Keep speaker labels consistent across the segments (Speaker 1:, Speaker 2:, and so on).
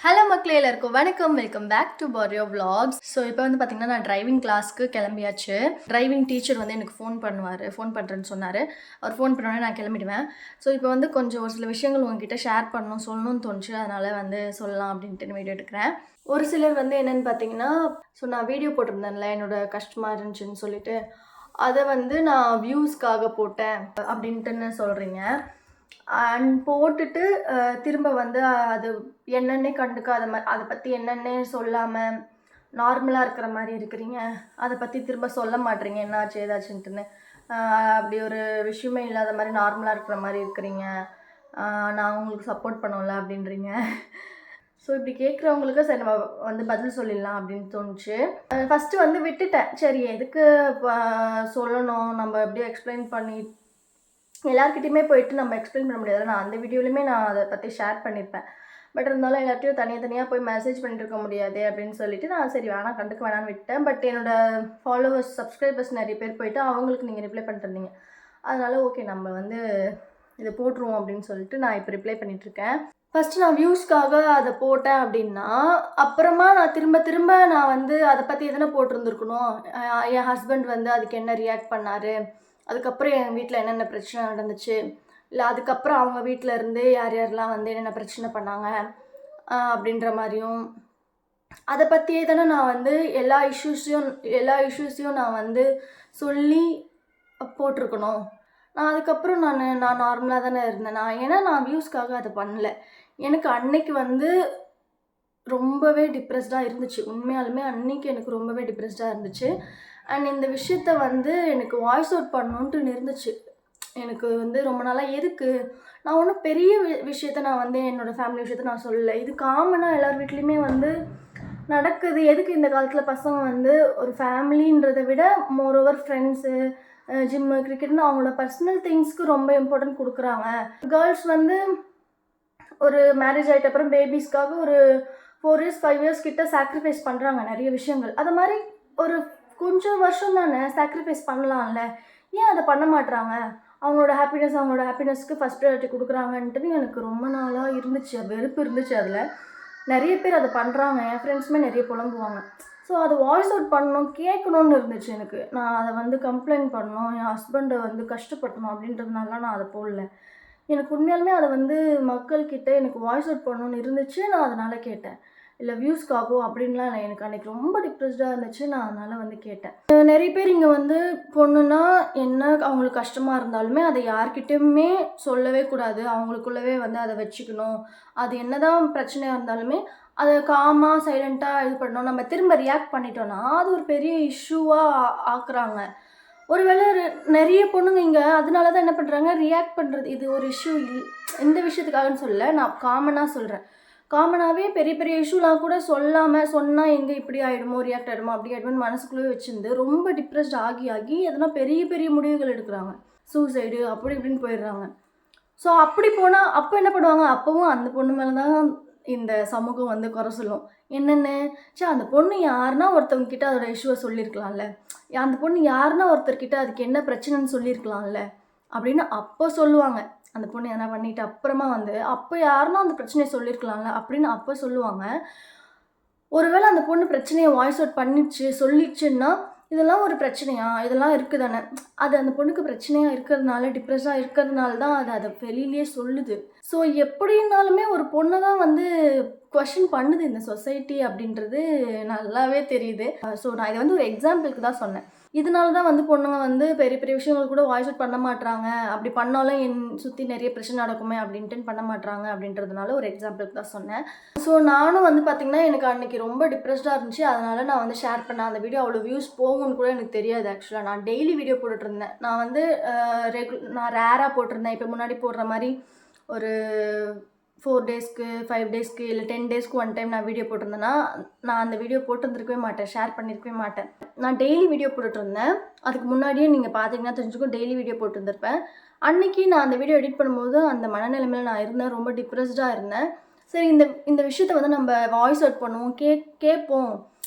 Speaker 1: Hello மக்களே, எல்லாருக்கும் வணக்கம். வெல்கம் பேக் டு பாரியோ விலாக்ஸ். ஸோ இப்போ வந்து பார்த்தீங்கன்னா நான் டிரைவிங் கிளாஸ்க்கு கிளம்பியாச்சு. டிரைவிங் டீச்சர் வந்து எனக்கு ஃபோன் பண்ணுறேன்னு சொன்னார். அவர் ஃபோன் பண்ணோடனே நான் கிளம்பிடுவேன். ஸோ இப்போ வந்து கொஞ்சம் ஒரு சில விஷயங்கள் உங்ககிட்ட ஷேர் சொல்லணும்னு தோணுச்சு. அதனால் வந்து சொல்லலாம் அப்படின்ட்டு வீடியோ எடுக்கிறேன். ஒரு சிலர் வந்து என்னென்னு பார்த்தீங்கன்னா, ஸோ நான் வீடியோ போட்டிருந்தேன்ல என்னோட கஷ்டமாக இருந்துச்சுன்னு சொல்லிட்டு, அதை வந்து நான் வியூஸ்க்காக போட்டேன் அப்படின்ட்டுன்னு சொல்கிறீங்க. அண்ட் போட்டுட்டு திரும்ப வந்து அது என்னன்னே கண்டுக்காத அதை பற்றி என்னன்னே சொல்லாமல் நார்மலாக இருக்கிற மாதிரி இருக்கிறீங்க. அதை பற்றி திரும்ப சொல்ல மாட்டேறீங்க என்னாச்சு ஏதாச்சுன்ட்டுன்னு. அப்படி ஒரு விஷயமே இல்லாத மாதிரி நார்மலாக இருக்கிற மாதிரி இருக்கிறீங்க. நான் உங்களுக்கு சப்போர்ட் பண்ணல அப்படின்றீங்க. ஸோ இப்படி கேட்குறவங்களுக்கு சரி நம்ம வந்து பதில் சொல்லிடலாம் அப்படின்னு தோணுச்சு. ஃபஸ்ட்டு வந்து விட்டுட்டேன். சரி எதுக்கு சொல்லணும், நம்ம எப்படியோ எக்ஸ்பிளைன் பண்ணி எல்லாருக்கிட்டையுமே போயிட்டு நம்ம எக்ஸ்பிளைன் பண்ண முடியாது. நான் அந்த வீடியோலையுமே நான் அதை பற்றி ஷேர் பண்ணியிருப்பேன். பட் இருந்தாலும் எல்லாத்தையும் தனியாக போய் மெசேஜ் பண்ணிட்டு இருக்க முடியாது அப்படின்னு சொல்லிட்டு நான் சரி வேணாம் கண்டுக்க வேணான்னு விட்டேன். பட் என்னோடய ஃபாலோவர்ஸ் சப்ஸ்கிரைபர்ஸ் நிறைய பேர் போயிட்டு அவங்களுக்கு நீங்கள் ரிப்ளை பண்ணிட்டுருந்தீங்க. அதனால் ஓகே நம்ம வந்து இதை போட்டுருவோம் அப்படின்னு சொல்லிட்டு நான் இப்போ ரிப்ளை பண்ணிகிட்ருக்கேன். ஃபஸ்ட்டு நான் வியூஸ்க்காக அதை போட்டேன் அப்படின்னா, அப்புறமா நான் திரும்ப நான் வந்து அதை பற்றி எதனா போட்டிருந்துருக்கணும். என் ஹஸ்பண்ட் வந்து அதுக்கு என்ன ரியாக்ட் பண்ணார், அதுக்கப்புறம் என் வீட்டில் என்னென்ன பிரச்சனை நடந்துச்சு, இல்லை அதுக்கப்புறம் அவங்க வீட்டில் இருந்து யார் யாரெல்லாம் வந்து என்னென்ன பிரச்சனை பண்ணாங்க அப்படின்ற மாதிரியும் அதை பற்றியே தானே நான் வந்து எல்லா இஷ்யூஸையும் நான் வந்து சொல்லி போட்டிருக்கணும். நான் அதுக்கப்புறம் நான் நார்மலாக தானே இருந்தேன். ஏன்னா நான் வியூஸ்க்காக அதை பண்ணல. எனக்கு அன்னைக்கு வந்து ரொம்பவே டிப்ரெஸ்டாக இருந்துச்சு. உண்மையாலுமே அன்னைக்கு எனக்கு ரொம்பவே டிப்ரெஸ்டாக இருந்துச்சு. அண்ட் இந்த விஷயத்த வந்து எனக்கு வாய்ஸ் அவுட் பண்ணணுன்ட்டு இருந்துச்சு. எனக்கு வந்து ரொம்ப நாளாக எதுக்கு நான் ஒன்றும் பெரிய விஷயத்த நான் வந்து என்னோடய ஃபேமிலி விஷயத்த நான் சொல்லலை. இது காமனாக எல்லார் வீட்லேயுமே வந்து நடக்குது. எதுக்கு இந்த காலத்தில் பசங்க வந்து ஒரு ஃபேமிலின்றதை விட மோரோவர் ஃப்ரெண்ட்ஸு, ஜிம்மு, கிரிக்கெட்னு அவங்களோட பர்சனல் திங்ஸ்க்கு ரொம்ப இம்பார்ட்டன்ட் கொடுக்குறாங்க. கேர்ள்ஸ் வந்து ஒரு மேரேஜ் ஆகிட்ட அப்புறம் பேபிஸ்க்காக ஒரு 4 years 5 years கிட்ட சாக்ரிஃபைஸ் பண்ணுறாங்க நிறைய விஷயங்கள். அது மாதிரி ஒரு கொஞ்சம் வருஷம் தானே சாக்ரிஃபைஸ் பண்ணலாம்ல, ஏன் அதை பண்ண மாட்டுறாங்க? அவங்களோட ஹாப்பினஸ்க்கு ஃபஸ்ட் ப்ரையாரிட்டி கொடுக்குறாங்கன்ட்டு எனக்கு ரொம்ப நாளாக இருந்துச்சு, வெறுப்பு இருந்துச்சு. அதில் நிறைய பேர் அதை பண்ணுறாங்க, என் ஃப்ரெண்ட்ஸுமே நிறைய புலம்புவாங்க. ஸோ அதை வாய்ஸ் அவுட் பண்ணணும், கேட்கணுன்னு இருந்துச்சு எனக்கு. நான் அதை வந்து கம்ப்ளைண்ட் பண்ணணும், என் ஹஸ்பண்டை வந்து கஷ்டப்படணும் அப்படின்றதுனால நான் அதை போடல. எனக்கு உண்மையாலுமே அதை வந்து மக்கள்கிட்ட எனக்கு வாய்ஸ் அவுட் பண்ணணுன்னு இருந்துச்சு. நான் அதனால் கேட்டேன். இல்லை வியூஸ்க்காகும் அப்படின்லாம் இல்லை. எனக்கு அன்றைக்கி ரொம்ப டிப்ரெஸ்டாக இருந்துச்சு. நான் அதனால் வந்து கேட்டேன். நிறைய பேர் இங்கே வந்து பொண்ணுன்னா என்ன அவங்களுக்கு கஷ்டமாக இருந்தாலுமே அதை யார்கிட்டையுமே சொல்லவே கூடாது. அவங்களுக்குள்ளவே வந்து அதை வச்சுக்கணும். அது என்ன தான் பிரச்சனையாக இருந்தாலுமே அதை காமாக சைலண்ட்டாக இது பண்ணணும். நம்ம திரும்ப ரியாக்ட் பண்ணிட்டோன்னா அது ஒரு பெரிய இஷ்யூவாக ஆக்குறாங்க. ஒருவேளை நிறைய பொண்ணுங்க இங்கே அதனால தான் என்ன பண்ணுறாங்க, ரியாக்ட் பண்ணுறது. இது ஒரு இஷ்யூ இந்த விஷயத்துக்காகன்னு சொல்லலை, நான் காமனாக சொல்கிறேன். காமனாகவே பெரிய இஷ்யூலாம் கூட சொன்னால் எங்கே இப்படி ஆகிடுமோ, ரியாக்ட் ஆகிடுமோ, அப்படி ஆகிடுமோன்னு மனசுக்குள்ளே வச்சுருந்து ரொம்ப டிப்ரெஸ்ட் ஆகி எதனா பெரிய முடிவுகள் எடுக்கிறாங்க. சூசைடு அப்படி இப்படின்னு போயிடுறாங்க. ஸோ அப்படி போனால் அப்போ என்ன பண்ணுவாங்க, அப்போவும் அந்த பொண்ணு மேலே தான் இந்த சமூகம் வந்து குறை சொல்லும். என்னென்ன அந்த பொண்ணு யாருன்னா ஒருத்தவங்க கிட்ட அதோட இஷ்யூவை சொல்லியிருக்கலாம்ல, அந்த பொண்ணு யாருன்னா ஒருத்தர்கிட்ட அதுக்கு என்ன பிரச்சனைன்னு சொல்லியிருக்கலாம்ல அப்படின்னு அப்போ சொல்லுவாங்க. அந்த பொண்ணு எதனா பண்ணிட்டு அப்புறமா வந்து அப்போ யாருன்னா அந்த பிரச்சனையை சொல்லியிருக்கலாம்ல அப்படின்னு அப்போ சொல்லுவாங்க. ஒருவேளை அந்த பொண்ணு பிரச்சனையை வாய்ஸ் அவுட் சொல்லிடுச்சுன்னா இதெல்லாம் ஒரு பிரச்சனையா, இதெல்லாம் இருக்குது தானே, அது அந்த பொண்ணுக்கு பிரச்சனையாக இருக்கிறதுனால டிப்ரெஸ்ஸாக இருக்கிறதுனால தான் அதை வெளியிலேயே சொல்லுது. ஸோ எப்படின்னாலுமே ஒரு பொண்ணை தான் வந்து கொஷின் பண்ணுது இந்த சொசைட்டி அப்படின்றது நல்லாவே தெரியுது. ஸோ நான் இதை வந்து ஒரு எக்ஸாம்பிளுக்கு தான் சொன்னேன். இதனால தான் வந்து பொண்ணுங்க வந்து பெரிய விஷயங்கள் கூட வாய்ஸ் அவுட் பண்ண மாட்றாங்க. அப்படி பண்ணாலும் என் சுற்றி நிறைய பிரச்சனை நடக்குமே அப்படின்ட்டு பண்ண மாட்றாங்க அப்படின்றதுனால ஒரு எக்ஸாம்பிளுக்கு தான் சொன்னேன். ஸோ நானும் வந்து பார்த்திங்கன்னா எனக்கு அன்றைக்கி ரொம்ப டிப்ரெஸ்டாக இருந்துச்சு. அதனால் நான் வந்து ஷேர் பண்ணேன். அந்த வீடியோ அவ்வளோ வியூஸ் போகும்னு கூட எனக்கு தெரியாது. ஆக்சுவலாக நான் டெய்லி வீடியோ போட்டுட்ருந்தேன். நான் வந்து நான் ரேராக போட்டிருந்தேன். இப்போ முன்னாடி போடுற மாதிரி ஒரு 4 டேஸ்க்கு 5 டேஸ்க்கு இல்லை 10 டேஸ்க்கு ஒன் டைம் நான் வீடியோ போட்டிருந்தேன்னா நான் அந்த வீடியோ போட்டிருந்துருக்கவே மாட்டேன், ஷேர் பண்ணியிருக்கவே மாட்டேன். நான் டெய்லி வீடியோ போட்டுட்ருந்தேன். அதுக்கு முன்னாடியே நீங்கள் பார்த்தீங்கன்னா தெரிஞ்சுக்கும் டெய்லி வீடியோ போட்டுருந்துருப்பேன். அன்றைக்கி நான் அந்த வீடியோ எடிட் பண்ணும்போது அந்த மனநிலைமையில் நான் இருந்தேன், ரொம்ப டிப்ரெஸ்டாக இருந்தேன். சரி இந்த விஷயத்த வந்து நம்ம வாய்ஸ் அவுட் பண்ணுவோம், கேட்போம்.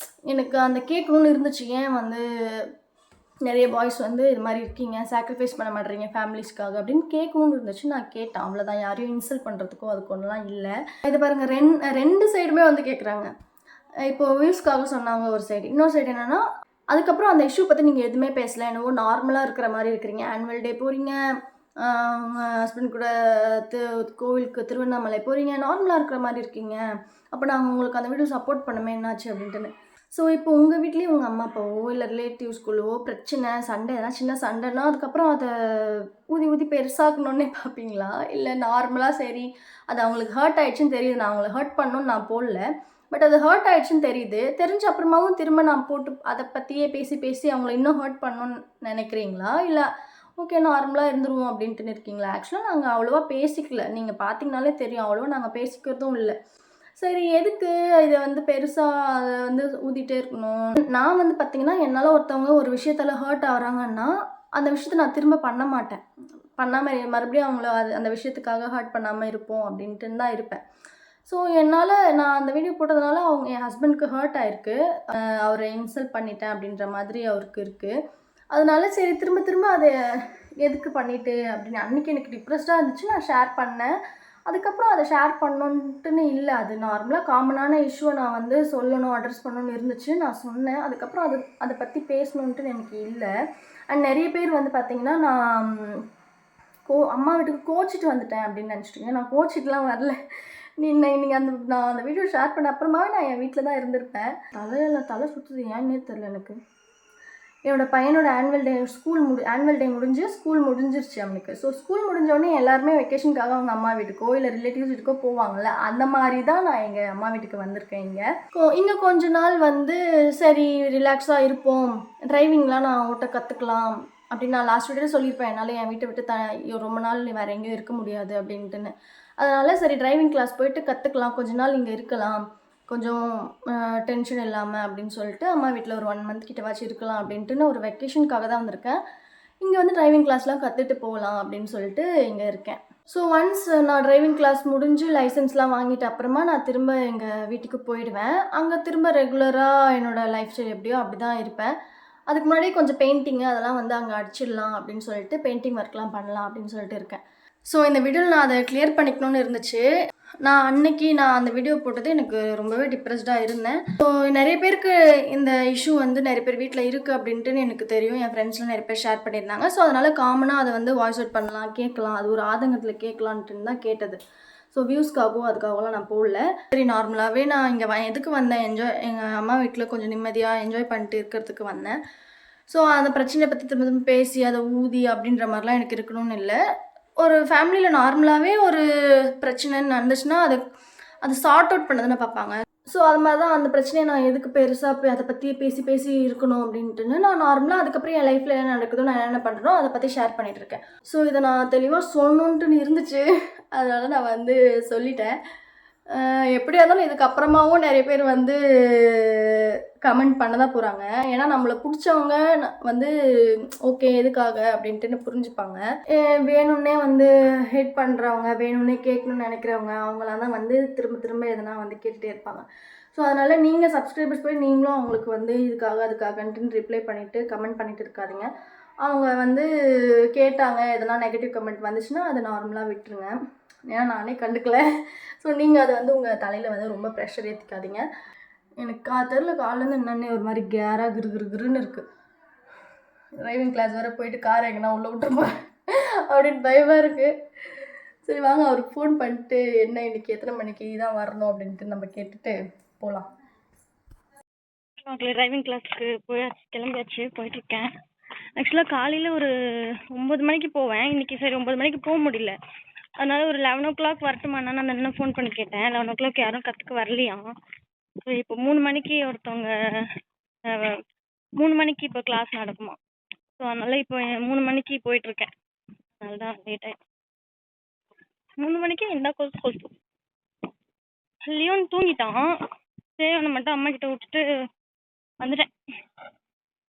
Speaker 1: எனக்கு அந்த கேட்கணுன்னு இருந்துச்சு. ஏன் வந்து நிறைய பாய்ஸ் வந்து இது மாதிரி இருக்கீங்க, சாக்ரிஃபைஸ் பண்ண மாட்டேறீங்க ஃபேமிலிஸ்க்காக அப்படின்னு கேட்கணும்னு இருந்துச்சு. நான் கேட்டேன், அவ்வளோதான். யாரையும் இன்சல்ட் பண்ணுறதுக்கோ அதுக்கு ஒன்றுலாம் இல்லை. இது பாருங்கள், ரெண்டு சைடுமே வந்து கேட்குறாங்க. இப்போது வியூஸ்க்காக சொன்னாங்க ஒரு சைடு, இன்னொரு சைடு என்னென்னா அதுக்கப்புறம் அந்த இஷ்யூ பற்றி நீங்கள் எதுவுமே பேசலை, என்னவோ நார்மலாக இருக்கிற மாதிரி இருக்கிறீங்க. ஆனுவல் டே போகிறீங்க, உங்கள் ஹஸ்பண்ட் கூட கோவிலுக்கு திருவண்ணாமலை போகிறீங்க, நார்மலாக இருக்கிற மாதிரி இருக்கீங்க. அப்போ நாங்கள் உங்களுக்கு அந்த வீடியோ சப்போர்ட் பண்ணமே, என்னாச்சு அப்படின்ட்டுன்னு. ஸோ இப்போ உங்கள் வீட்லேயும் உங்கள் அம்மா அப்பாவோ இல்லை ரிலேட்டிவ்ஸ்குள்ளவோ பிரச்சனை, சண்டை, எதனா சின்ன சண்டைனா அதுக்கப்புறம் அதை ஊதி ஊதி பெருசாக்கணுன்னே பார்ப்பீங்களா? இல்லை நார்மலாக சரி அது அவங்களுக்கு ஹர்ட் ஆகிடுச்சின்னு தெரியுது, நான் அவங்களை ஹர்ட் பண்ணணுன்னு நான் போடல, பட் அது ஹர்ட் ஆகிடுச்சின்னு தெரியுது, தெரிஞ்ச அப்புறமாவும் திரும்ப நான் போட்டு அதை பற்றியே பேசி பேசி அவங்கள இன்னும் ஹர்ட் பண்ணணுன்னு நினைக்கிறீங்களா? இல்லை ஓகே நார்மலாக இருந்துருவோம் அப்படின்ட்டுன்னு இருக்கீங்களா? ஆக்சுவலாக நாங்கள் அவ்வளோவா பேசிக்கல, நீங்கள் பார்த்தீங்கனாலே தெரியும், அவ்வளோவா நாங்கள் பேசிக்கிறதும் இல்லை. சரி எதுக்கு இதை வந்து பெருசாக அதை வந்து ஊதிட்டே இருக்கணும்? நான் வந்து பார்த்திங்கன்னா என்னால் ஒருத்தவங்க ஒரு விஷயத்தில் ஹர்ட் ஆகிறாங்கன்னா அந்த விஷயத்த நான் திரும்ப பண்ண மாட்டேன், பண்ணாமல் மறுபடியும் அவங்கள அந்த விஷயத்துக்காக ஹர்ட் பண்ணாமல் இருப்போம் அப்படின்ட்டு தான் இருப்பேன். ஸோ என்னால் நான் அந்த வீடியோ போட்டதுனால என் ஹஸ்பண்ட்க்கு ஹர்ட் ஆகிருக்கு, அவரை இன்சல்ட் பண்ணிட்டேன் அப்படின்ற மாதிரி அவருக்கு இருக்குது. அதனால சரி திரும்ப திரும்ப அதை எதுக்கு பண்ணிட்டு அப்படின்னு அன்றைக்கி எனக்கு டிப்ரெஸ்டாக இருந்துச்சு, நான் ஷேர் பண்ணேன். அதுக்கப்புறம் அதை ஷேர் பண்ணணுன்ட்டுன்னு இல்லை, அது நார்மலாக காமனான இஷ்யூவை நான் வந்து சொல்லணும், அட்ரஸ் பண்ணணும்னு இருந்துச்சு, நான் சொன்னேன். அதுக்கப்புறம் அதை பற்றி பேசணுன்ட்டுன்னு எனக்கு இல்லை. அண்ட் நிறைய பேர் வந்து பார்த்திங்கன்னா நான் அம்மா வீட்டுக்கு கோச்சிட்டு வந்துட்டேன் அப்படின்னு நினச்சிட்டிங்க. நான் கோச்சிட்டுலாம் வரல. நீங்கள் நான் அந்த வீடியோ ஷேர் பண்ண அப்புறமாவே நான் என் வீட்டில் தான் இருந்திருப்பேன். தலை சுற்றுது, ஏன்னே தெரில எனக்கு. என்னோடய பையனோட ஆனுவல் டே முடிஞ்சு ஸ்கூல் முடிஞ்சிருச்சு அவனுக்கு. ஸோ ஸ்கூல் முடிஞ்சோடனே எல்லாருமே வெக்கேஷனுக்காக அவங்க அம்மா வீட்டுக்கோ இல்லை ரிலேட்டிவ்ஸ் வீட்டுக்கோ போவாங்கள்ல, அந்த மாதிரி தான் நான் எங்கள் அம்மா வீட்டுக்கு வந்திருக்கேன். இன்னும் கொஞ்ச நாள் வந்து சரி ரிலாக்ஸாக இருப்போம், டிரைவிங்லாம் நான் ஓட்ட கற்றுக்கலாம் அப்படின்னு நான் லாஸ்ட் வீடியோ சொல்லியிருப்பேன். என்னால் என் வீட்டை விட்டு ரொம்ப நாள் வேறு எங்கேயும் இருக்க முடியாது அப்படின்ட்டுன்னு. அதனால் சரி டிரைவிங் கிளாஸ் போயிட்டு கற்றுக்கலாம், கொஞ்ச நாள் இங்கே இருக்கலாம், கொஞ்சம் டென்ஷன் இல்லாமல் அப்படின்னு சொல்லிட்டு அம்மா வீட்டில் ஒரு 1 மந்த் கிட்டவாச்சும் இருக்கலாம் அப்படின்ட்டுன்னு ஒரு வெக்கேஷனுக்காக தான் வந்திருக்கேன். இங்கே வந்து டிரைவிங் கிளாஸ்லாம் கற்றுட்டு போகலாம் அப்படின்னு சொல்லிட்டு இங்கே இருக்கேன். ஸோ ஒன்ஸ் நான் டிரைவிங் கிளாஸ் முடிஞ்சு லைசன்ஸ்லாம் வாங்கிட்ட அப்புறமா நான் திரும்ப எங்கள் வீட்டுக்கு போயிடுவேன். அங்கே திரும்ப ரெகுலராக என்னோடய லைஃப் ஸ்டைல் எப்படியோ அப்படி தான் இருப்பேன். அதுக்கு முன்னாடி கொஞ்சம் பெயிண்டிங்கு அதெல்லாம் வந்து அங்கே அடிச்சிடலாம் அப்படின்னு சொல்லிட்டு பெயிண்டிங் ஒர்க்லாம் பண்ணலாம் அப்படின்னு சொல்லிட்டு இருக்கேன். ஸோ இந்த வீடியோவில் நான் அதை கிளியர் பண்ணிக்கணும்னு இருந்துச்சு. நான் அந்த வீடியோ போட்டது எனக்கு ரொம்பவே டிப்ரெஸ்டாக இருந்தேன். ஸோ நிறைய பேருக்கு இந்த இஷ்யூ வந்து நிறைய பேர் வீட்டில் இருக்குது அப்படின்ட்டுன்னு எனக்கு தெரியும். என் ஃப்ரெண்ட்ஸ்லாம் நிறைய பேர் ஷேர் பண்ணியிருந்தாங்க. ஸோ அதனால் காமனாக அதை வந்து வாய்ஸ் அவுட் பண்ணலாம், கேட்கலாம், அது ஒரு ஆதங்கத்தில் கேட்கலான்ட்டு தான் கேட்டது. ஸோ வியூஸ்க்காகவும் அதுக்காகலாம் நான் போடல. சரி நார்மலாகவே நான் இங்கே எதுக்கு வந்தேன், எங்கள் அம்மா வீட்டில் கொஞ்சம் நிம்மதியாக என்ஜாய் பண்ணிட்டு இருக்கிறதுக்கு வந்தேன். ஸோ அந்த பிரச்சனையை பற்றி திரும்ப திரும்ப பேசி அதை ஊதி அப்படின்ற மாதிரிலாம் எனக்கு இருக்கணும்னு இல்லை. ஒரு ஃபேமிலியில் நார்மலாகவே ஒரு பிரச்சனைன்னு நடந்துச்சுன்னா அது சார்ட் அவுட் பண்ண தானே பார்ப்பாங்க. ஸோ அது மாதிரி தான் அந்த பிரச்சனையை நான் எதுக்கு பெருசாக போய் அதை பற்றி பேசி இருக்கணும் அப்படின்ட்டுன்னு நான் நார்மலாக அதுக்கப்புறம் என் லைஃப்பில் என்ன நடக்குதோ, நான் என்னென்ன பண்ணுறனோ அதை பற்றி ஷேர் பண்ணிகிட்டு இருக்கேன். ஸோ இதை நான் தெளிவாக சொல்லணுன்ட்டுன்னு இருந்துச்சு, அதனால் நான் வந்து சொல்லிட்டேன். எப்படியா இருந்தாலும் இதுக்கப்புறமாவும் நிறைய பேர் வந்து கமெண்ட் பண்ண தான் போகிறாங்க. ஏன்னா நம்மளை பிடிச்சவங்க வந்து ஓகே எதுக்காக அப்படின்ட்டுன்னு புரிஞ்சுப்பாங்க. வேணும்னே வந்து ஹேட் பண்ணுறவங்க, வேணும்னே கேட்கணும்னு நினைக்கிறவங்க, அவங்களாம் தான் வந்து திரும்ப திரும்ப எதனா வந்து கேட்டுகிட்டே இருப்பாங்க. ஸோ அதனால் நீங்கள் சப்ஸ்கிரைபர்ஸ் போய் நீங்களும் அவங்களுக்கு வந்து இதுக்காக அதுக்காகன்ட்டுன்னு ரிப்ளை பண்ணிவிட்டு கமெண்ட் பண்ணிவிட்டு இருக்காதிங்க. அவங்க வந்து கேட்டாங்க, எதனா நெகட்டிவ் கமெண்ட் வந்துச்சுன்னா அதை நார்மலாக விட்டுருங்க. ஏன்னா நானே கண்டுக்கல. ஸோ நீங்கள் அதை வந்து உங்கள் தலையில் வந்து ரொம்ப ப்ரெஷர் ஏற்றிக்காதீங்க. எனக்கு தெரியல, காலையிலேருந்து என்னன்னே ஒரு மாதிரி கேராக கிருன்னு இருக்குது. டிரைவிங் கிளாஸ் வேறு போயிட்டு கார் எங்கன்னா உள்ளே விட்டுருப்போம் அப்படின்னு பயமாக இருக்குது. சரி வாங்க அவருக்கு ஃபோன் பண்ணிட்டு என்ன இன்றைக்கி எத்தனை மணிக்கு தான் வரணும் அப்படின்ட்டு நம்ம கேட்டுட்டு போகலாம்.
Speaker 2: டிரைவிங் கிளாஸ்க்கு கிளம்பியாச்சு, போயிட்டுருக்கேன். ஆக்சுவலாக காலையில் ஒரு 9 மணிக்கு போவேன். இன்றைக்கி சரி 9 மணிக்கு போக முடியல, அதனால ஒரு 11 o'clock வரட்டுமா நான் அந்த அண்ணன் ஃபோன் பண்ணி கேட்டேன். 11 o'clock யாரும் கற்றுக்க வரலையாம். ஸோ இப்போ 3 மணிக்கு ஒருத்தவங்க 3 மணிக்கு இப்போ கிளாஸ் நடக்குமா. ஸோ அதனால் இப்போ 3 மணிக்கு போயிட்டுருக்கேன். அதனால தான் லேட் ஆகிடுச்சு. 3 மணிக்கு இந்த கோர்ஸ் லியோன் தூங்கிட்டான். சரி அவனை மட்டும் அம்மா கிட்ட விட்டுட்டு வந்துட்டேன்.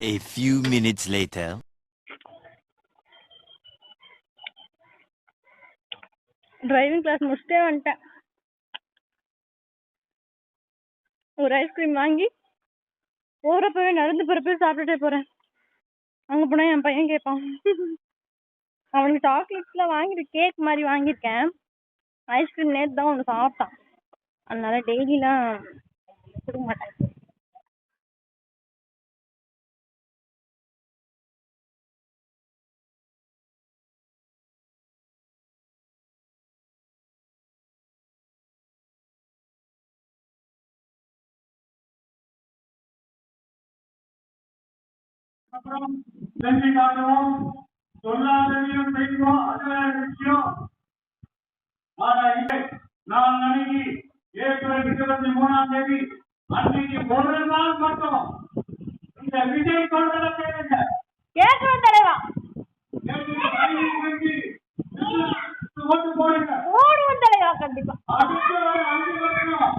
Speaker 3: A few minutes later.
Speaker 2: Driving class முடிச்சுட்டே வந்துட்டேன். ஒரு ஐஸ்கிரீம் வாங்கி போகிறப்பவே நடந்து போகிறப்பவே சாப்பிட்டுட்டே போகிறேன். அங்க போனா என் பையன் கேட்பான். அவனுக்கு சாக்லேட்ஸ்லாம் கேக் மாதிரி வாங்கியிருக்கேன். ஐஸ்கிரீம் நேத்து தான் ஒன்று சாப்பிட்டான். அதனால டெய்லிலாம் கொடுக்க மாட்டேன்.
Speaker 4: அப்புறம் செஞ்சு காட்டுவோம், சொல்லாததையும் செய்வோம், அது வேற விஷயம். ஆனா இல்லை, நான் அன்னைக்கு ஏப்ரல் 23ஆம் தேதி அன்னைக்கு ஒரு நாள் மட்டும் இந்த விஜய் சொல்றத கேளுங்க.
Speaker 2: கேட்கணும் தலைவா,
Speaker 4: ஓட்டு போடுங்க.
Speaker 2: ஓடுவோம் தலைவா கண்டிப்பா.
Speaker 4: அடுத்த ஒரு 5 வருஷம்